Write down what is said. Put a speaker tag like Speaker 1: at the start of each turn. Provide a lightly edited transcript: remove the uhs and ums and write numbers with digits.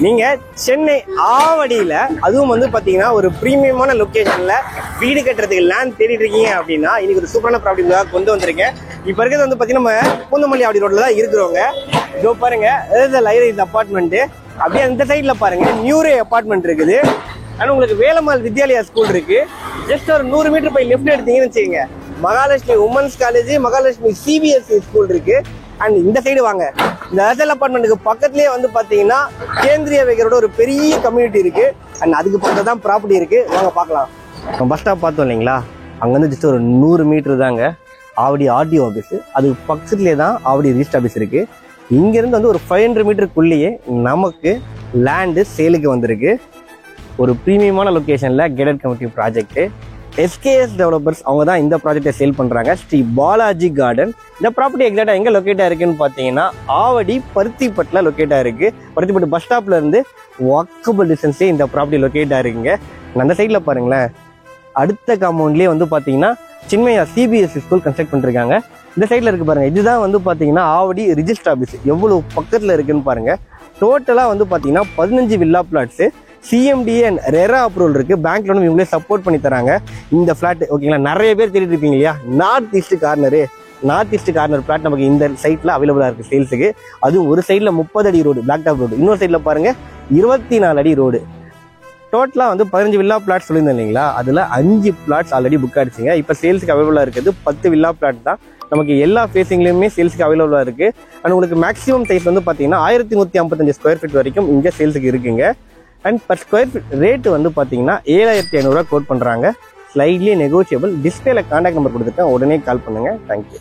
Speaker 1: நீங்கள் சென்னை ஆவடியில் அதுவும் வந்து பார்த்தீங்கன்னா ஒரு ப்ரீமியமான லொக்கேஷனில் வீடு கட்டுறதுக்கு லேண்ட் தேடிட்டு இருக்கீங்க அப்படின்னா இன்னைக்கு ஒரு சூப்பரான ப்ராப்பர்ட்டி கொண்டு வந்திருக்கேன். இப்போ இருக்கிறது வந்து பார்த்தீங்கன்னா நம்ம பூந்தமல்லி ஆவடி ரோட்டில் தான் இருக்கிறவங்க. இதோ பாருங்க, இது லைரைஸ் அப்பார்ட்மெண்ட்டு. அப்படியே அந்த சைடில் பாருங்க நியூரே அப்பார்ட்மெண்ட் இருக்குது. ஆனால் உங்களுக்கு வேலம்மாள் வித்யாலயா ஸ்கூல் இருக்கு. ஜஸ்ட் ஒரு 100 மீட்டர் போய் லெஃப்ட் எடுத்தீங்கன்னு வச்சுக்கோங்க, Mahalakshmi women's college, Mahalakshmi CBSE school இருக்கு. அண்ட் இந்த சைடு வாங்க, இந்த ஏர்டெல் அப்பார்ட்மெண்ட்டுக்கு பக்கத்துலேயே வந்து பார்த்தீங்கன்னா கேந்திரிய வைக்கிறோட ஒரு பெரிய கம்யூனிட்டி இருக்கு. அண்ட் அதுக்கு பக்கத்துல தான் ப்ராப்பர்ட்டி இருக்கு. வாங்க பார்க்கலாம். பஸ் ஸ்டாப் பார்த்தோம் இல்லைங்களா, அங்கேருந்து ஜஸ்ட் ஒரு 100 மீட்டர் தாங்க ஆவடி ஆர்டிஓ ஆஃபீஸ். அதுக்கு பக்கத்துலேயே தான் ஆவடி ரிஜிஸ்டர் ஆஃபீஸ் இருக்கு. இங்கேருந்து வந்து ஒரு 500 மீட்டருக்குள்ளேயே நமக்கு லேண்டு சேலுக்கு வந்திருக்கு. ஒரு ப்ரீமியமான லொக்கேஷனில் gated community project. SKS developers அவங்க தான் இந்த ப்ராஜெக்டை சேல் பண்ணுறாங்க. ஸ்ரீ பாலாஜி கார்டன். இந்த ப்ராப்பர்ட்டி எக்ஸாக்டாக எங்கே லொக்கேட்டாக இருக்குன்னு பார்த்தீங்கன்னா ஆவடி பருத்திப்பட்டில் லொக்கேட்டாக இருக்குது. பருத்திப்பட்டு பஸ் ஸ்டாப்ல இருந்து வாக்கபிள் டிஸ்டன்ஸ்லேயே இந்த ப்ராப்பர்ட்டி லொக்கேட்டாக இருக்குங்க. அந்த சைடில் பாருங்களேன், அடுத்த காம்பவுண்ட்லேயே வந்து பார்த்தீங்கன்னா சின்மயா சிபிஎஸ்இ ஸ்கூல் கன்ஸ்ட்ரக்ட் பண்ணிருக்காங்க. இந்த சைடில் இருக்கு பாருங்க, இதுதான் வந்து பார்த்தீங்கன்னா ஆவடி ரிஜிஸ்டர் ஆஃபீஸ். எவ்வளோ பக்கத்தில் இருக்குன்னு பாருங்க. டோட்டலாக வந்து பார்த்தீங்கன்னா 15 villa plots, CMDA and RERA approval இருக்கு. பேங்க் லோனும் இவங்களே சப்போர்ட் பண்ணி தராங்க. இந்த பிளாட் ஓகேங்களா, நிறைய பேர் தேடிட்டு இருப்பீங்க இல்லையா, நார்த் ஈஸ்ட் கார்னர் பிளாட் நமக்கு இந்த சைட்ல அவைலபிளா இருக்கு சேல்ஸுக்கு. அதுவும் ஒரு சைட்ல 30 அடி ரோடு, பிளாக் டாப் ரோடு, இன்னொரு சைட்ல பாருங்க 24 அடி ரோடு. டோட்டலா வந்து 15 வில்லா பிளாட் சொல்லியிருந்தேன் இல்லைங்களா, அதுல 5 பிளாட்ஸ் ஆல்ரெடி புக் ஆயிடுச்சுங்க. இப்போ சேல்ஸுக்கு அவைலபிளா இருக்குது 10 வில்லா பிளாட் தான் நமக்கு எல்லா ஃபேஸிங்லயுமே சேல்ஸுக்கு அவைலபிளா இருக்கு. அண்ட் உங்களுக்கு மேக்ஸிமம் சைஸ் வந்து பாத்தீங்கன்னா 1155 ஸ்கொயர் ஃபீட் வரைக்கும் இங்க சேல்ஸுக்கு இருக்குங்க. And per square feet rate வந்து பார்த்தீங்கன்னா 7500 கோட் பண்ணுறாங்க. Slightly negotiable. டிஸ்பிளேல கான்டாக்ட் நம்பர் கொடுத்துட்டேன், உடனே கால் பண்ணுங்க. தேங்க்யூ.